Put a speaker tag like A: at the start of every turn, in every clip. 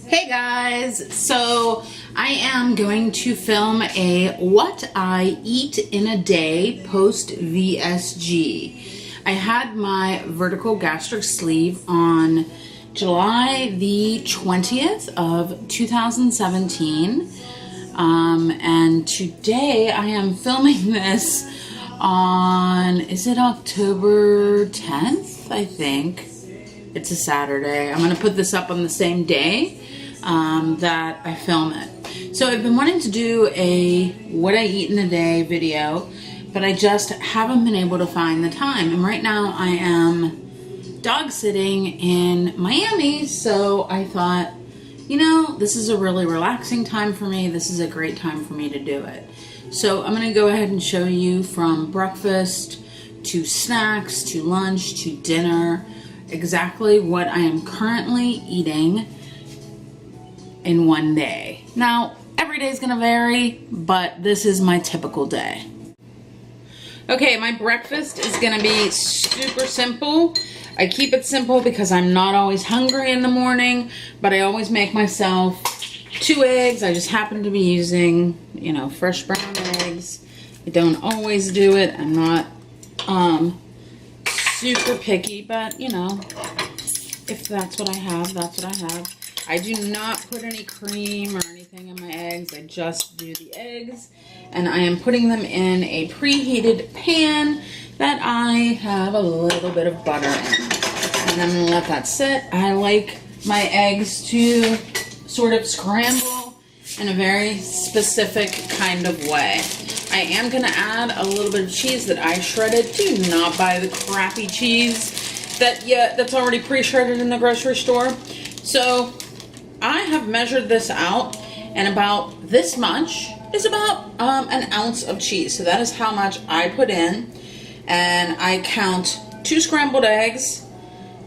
A: Hey guys, so I am going to film a what I eat in a day post VSG. I had my vertical gastric sleeve on July the 20th of 2017, and today I am filming this on, is it October 10th? I think. It's a Saturday. I'm going to put this up on the same day that I film it. So I've been wanting to do a what I eat in a day video, but I just haven't been able to find the time. And right now I am dog sitting in Miami, so I thought, you know, this is a really relaxing time for me. This is a great time for me to do it. So I'm going to go ahead and show you from breakfast to snacks to lunch to dinner exactly what I am currently eating in one day. Now, every day is gonna vary, but this is my typical day. Okay, my breakfast is gonna be super simple. I keep it simple because I'm not always hungry in the morning, but I always make myself 2 eggs. I just happen to be using, you know, fresh brown eggs. I don't always do it. I'm not super picky, but you know, if that's what I have, that's what I have. I do not put any cream or anything in my eggs. I just do the eggs, and I am putting them in a preheated pan that I have a little bit of butter in, and I'm gonna let that sit. I like my eggs to sort of scramble in a very specific kind of way. I am gonna add a little bit of cheese that I shredded. Do not buy the crappy cheese that's already pre-shredded in the grocery store. So I have measured this out, and about this much is about an ounce of cheese. So that is how much I put in, and I count 2 scrambled eggs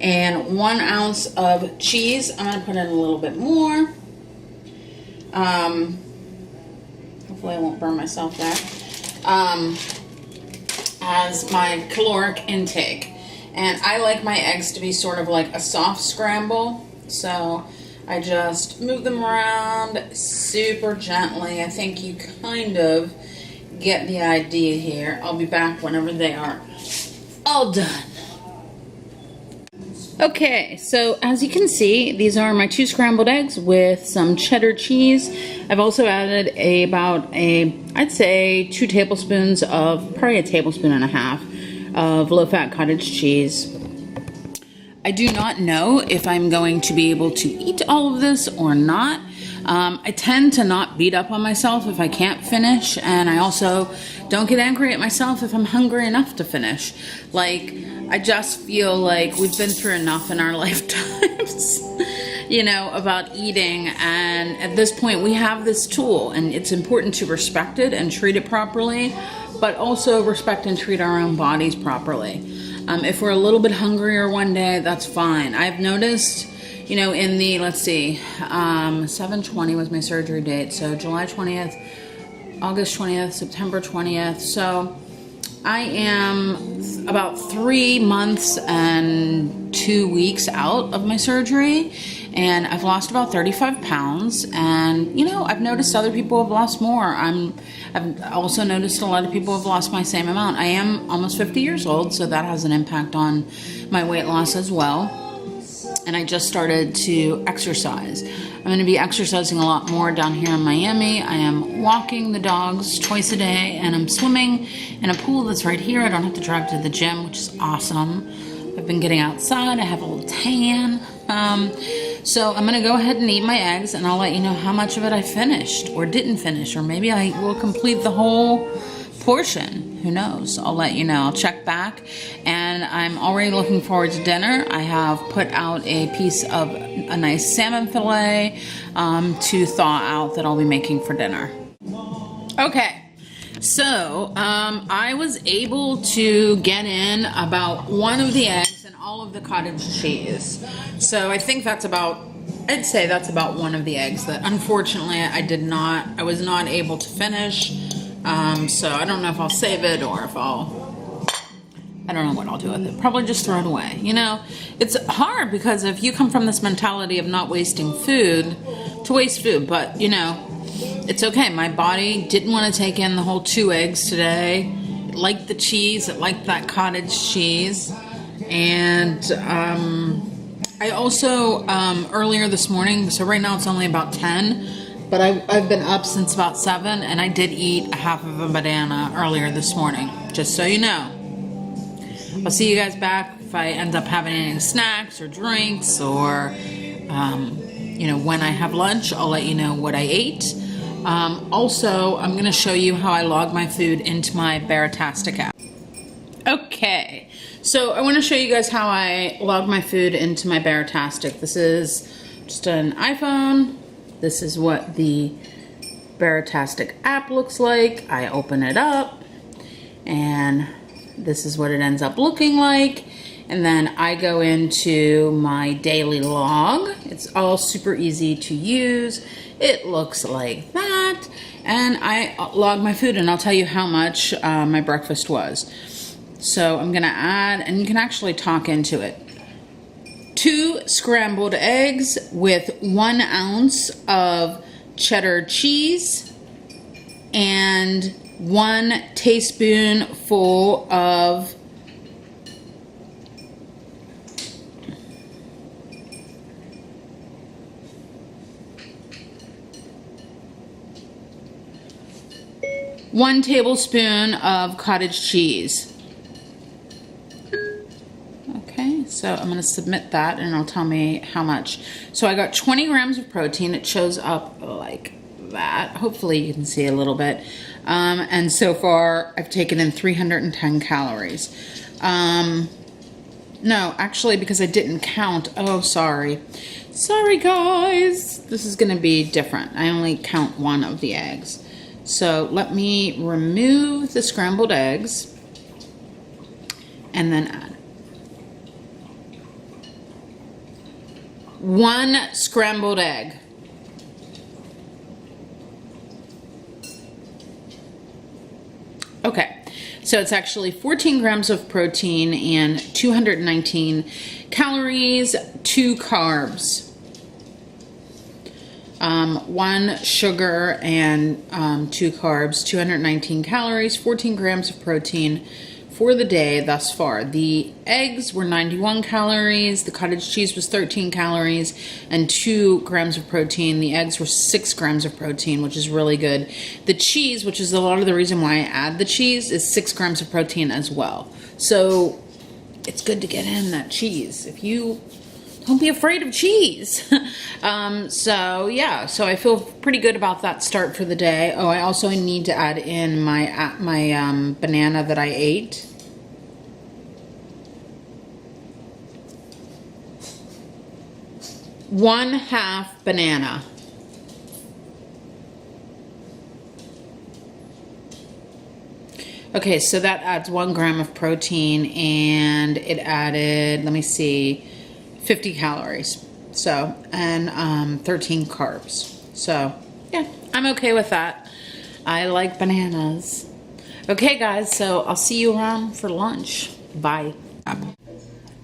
A: and 1 ounce of cheese. I'm gonna put in a little bit more. Hopefully I won't burn myself there. As my caloric intake. And I like my eggs to be sort of like a soft scramble. So I just move them around super gently. I think you kind of get the idea here. I'll be back whenever they are all done. Okay, so as you can see, these are my 2 scrambled eggs with some cheddar cheese. I've also added I'd say 2 tablespoons of, probably a tablespoon and a half of low-fat cottage cheese. I do not know if I'm going to be able to eat all of this or not. I tend to not beat up on myself if I can't finish, and I also don't get angry at myself if I'm hungry enough to finish. Like, I just feel like we've been through enough in our lifetimes, you know, about eating, and at this point we have this tool, and it's important to respect it and treat it properly, but also respect and treat our own bodies properly. If we're a little bit hungrier one day, that's fine. I've noticed, you know, in the, let's see, 7/20 was my surgery date, so July 20th, August 20th, September 20th, so I am about 3 months and 2 weeks out of my surgery, and I've lost about 35 pounds, and, you know, I've noticed other people have lost more. I've also noticed a lot of people have lost my same amount. I am almost 50 years old, so that has an impact on my weight loss as well. And I just started to exercise. I'm going to be exercising a lot more down here in Miami. I am walking the dogs twice a day, and I'm swimming in a pool that's right here. I don't have to drive to the gym, which is awesome. I've been getting outside. I have a little tan. So I'm going to go ahead and eat my eggs, and I'll let you know how much of it I finished or didn't finish, or maybe I will complete the whole portion. Who knows? I'll let you know. I'll check back, and I'm already looking forward to dinner. I have put out a piece of a nice salmon fillet to thaw out that I'll be making for dinner. Okay, so I was able to get in about 1 of the eggs and all of the cottage cheese. So I think that's about, I'd say that's about 1 of the eggs that unfortunately I was not able to finish. So I don't know if I'll save it or if I'll I don't know what I'll do with it. Probably just throw it away. You know, it's hard because if you come from this mentality of not wasting food, to waste food, but you know, it's okay. My body didn't want to take in the whole 2 eggs today. It liked the cheese. It liked that cottage cheese. And I also, earlier this morning, so right now it's only about 10, but I've been up since about 7, and I did eat a half of a banana earlier this morning, just so you know. I'll see you guys back if I end up having any snacks or drinks or, you know, when I have lunch, I'll let you know what I ate. Also, I'm going to show you how I log my food into my Bariatastic app. Okay, so I want to show you guys how I log my food into my Bariatastic. This is just an iPhone. This is what the Bariatastic app looks like. I open it up, and this is what it ends up looking like. And then I go into my daily log. It's all super easy to use. It looks like that. And I log my food, and I'll tell you how much my breakfast was. So I'm gonna add, and you can actually talk into it, 2 scrambled eggs with 1 ounce of cheddar cheese and 1 tablespoonful of cottage cheese. Okay, so I'm going to submit that and it'll tell me how much. So I got 20 grams of protein. It shows up like that. Hopefully you can see a little bit. And so far I've taken in 310 calories. No, actually, because I didn't count. Oh, sorry. Sorry, guys. This is going to be different. I only count 1 of the eggs. So let me remove the scrambled eggs and then add 1 scrambled egg. Okay, so it's actually 14 grams of protein and 219 calories, 2 carbs. 1 sugar and 2 carbs, 219 calories, 14 grams of protein for the day thus far. The eggs were 91 calories, the cottage cheese was 13 calories, and 2 grams of protein. The eggs were 6 grams of protein, which is really good. The cheese, which is a lot of the reason why I add the cheese, is 6 grams of protein as well. So it's good to get in that cheese. If you don't be afraid of cheese. So yeah, so I feel pretty good about that start for the day. Oh, I also need to add in my banana that I ate. One half banana. Okay, so that adds 1 gram of protein, and it added, let me see, 50 calories. So, and 13 carbs. So, yeah, I'm okay with that. I like bananas. Okay, guys, so I'll see you around for lunch. Bye.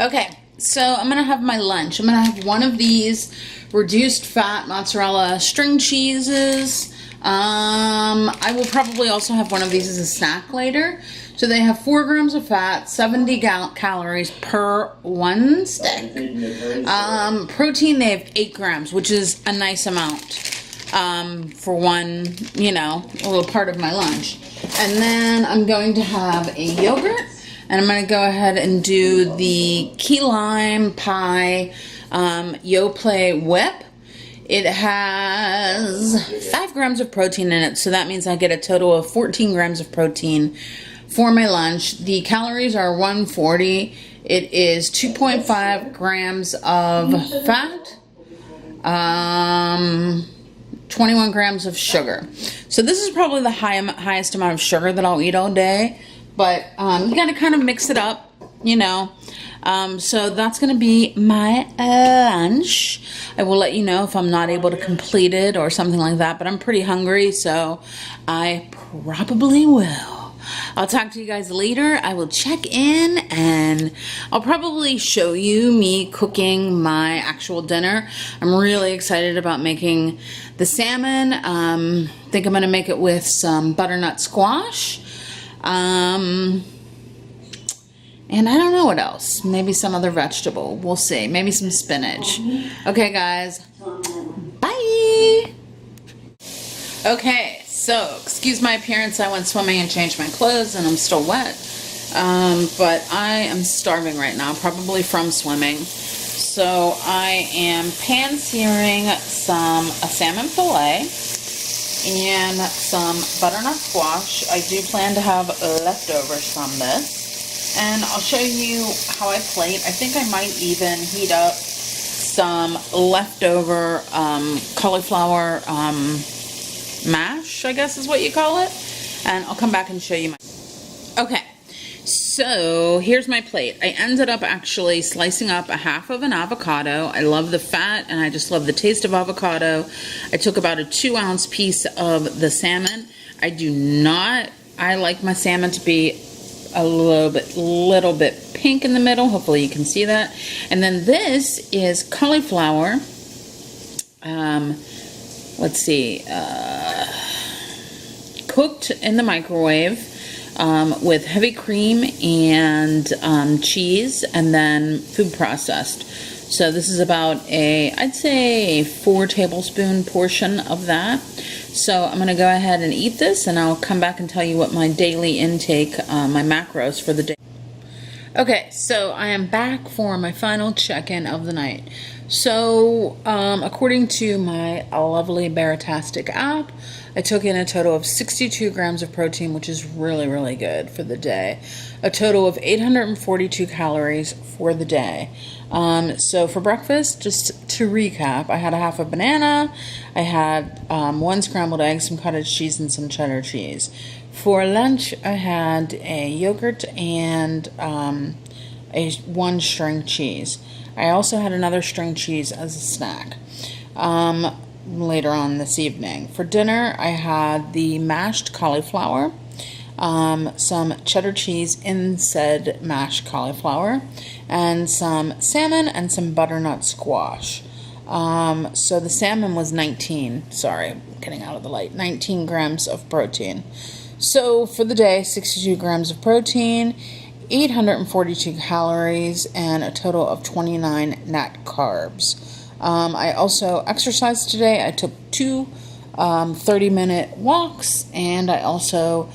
A: Okay, so I'm gonna have my lunch. I'm gonna have one of these reduced fat mozzarella string cheeses. I will probably also have one of these as a snack later. So they have 4 grams of fat, 70 calories per 1 stick. Protein, they have 8 grams, which is a nice amount for one, you know, a little part of my lunch. And then I'm going to have a yogurt, and I'm going to go ahead and do the key lime pie Yoplait whip. It has 5 grams of protein in it, so that means I get a total of 14 grams of protein for my lunch. The calories are 140. It is 2.5 grams of fat, 21 grams of sugar. So this is probably the highest amount of sugar that I'll eat all day, but you gotta kind of mix it up, you know. So that's gonna be my lunch. I will let you know if I'm not able to complete it or something like that, but I'm pretty hungry, so I probably will. I'll talk to you guys later. I will check in and I'll probably show you me cooking my actual dinner. I'm really excited about making the salmon. Think I'm gonna make it with some butternut squash. And I don't know what else. Maybe some other vegetable. We'll see. Maybe some spinach. Okay, guys. Bye. Okay, so excuse my appearance. I went swimming and changed my clothes and I'm still wet. But I am starving right now, probably from swimming. So I am pan-searing a salmon fillet and some butternut squash. I do plan to have leftovers from this. And I'll show you how I plate. I think I might even heat up some leftover cauliflower mash, I guess is what you call it. And I'll come back and show you my... Okay, so here's my plate. I ended up actually slicing up a half of an avocado. I love the fat and I just love the taste of avocado. I took about a 2-ounce piece of the salmon. I like my salmon to be a little bit pink in the middle. Hopefully you can see that. And then this is cauliflower. Let's see, cooked in the microwave with heavy cream and cheese, and then food processed. So this is about I'd say a 4 tablespoon portion of that. So I'm going to go ahead and eat this, and I'll come back and tell you what my daily intake, my macros for the day. Okay, so I am back for my final check-in of the night. So, according to my lovely Bariatastic app, I took in a total of 62 grams of protein, which is really, really good for the day. A total of 842 calories for the day. So for breakfast, just to recap, I had a half a banana, I had 1 scrambled egg, some cottage cheese, and some cheddar cheese. For lunch, I had a yogurt and 1 string cheese. I also had another string cheese as a snack later on this evening. For dinner, I had the mashed cauliflower, some cheddar cheese in said mashed cauliflower, and some salmon and some butternut squash. So the salmon was 19 grams of protein. So for the day, 62 grams of protein, 842 calories, and a total of 29 net carbs. I also exercised today. I took 2 30-minute walks, and I also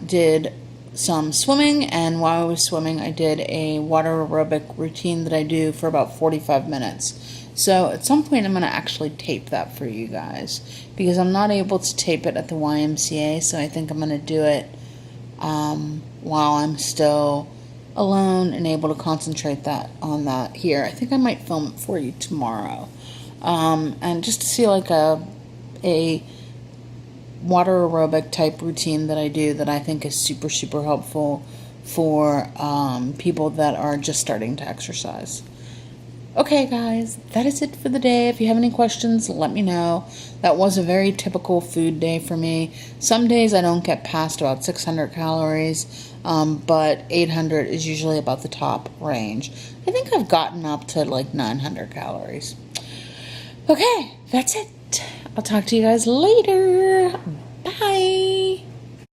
A: did some swimming, and while I was swimming I did a water aerobic routine that I do for about 45 minutes. So at some point I'm going to actually tape that for you guys, because I'm not able to tape it at the YMCA, so I think I'm going to do it while I'm still alone and able to concentrate on that here. I think I might film it for you tomorrow. And just to see like a water aerobic type routine that I do that I think is super, super helpful for people that are just starting to exercise. Okay, guys, that is it for the day. If you have any questions, let me know. That was a very typical food day for me. Some days I don't get past about 600 calories, but 800 is usually about the top range. I think I've gotten up to like 900 calories. Okay, that's it. I'll talk to you guys later. Bye.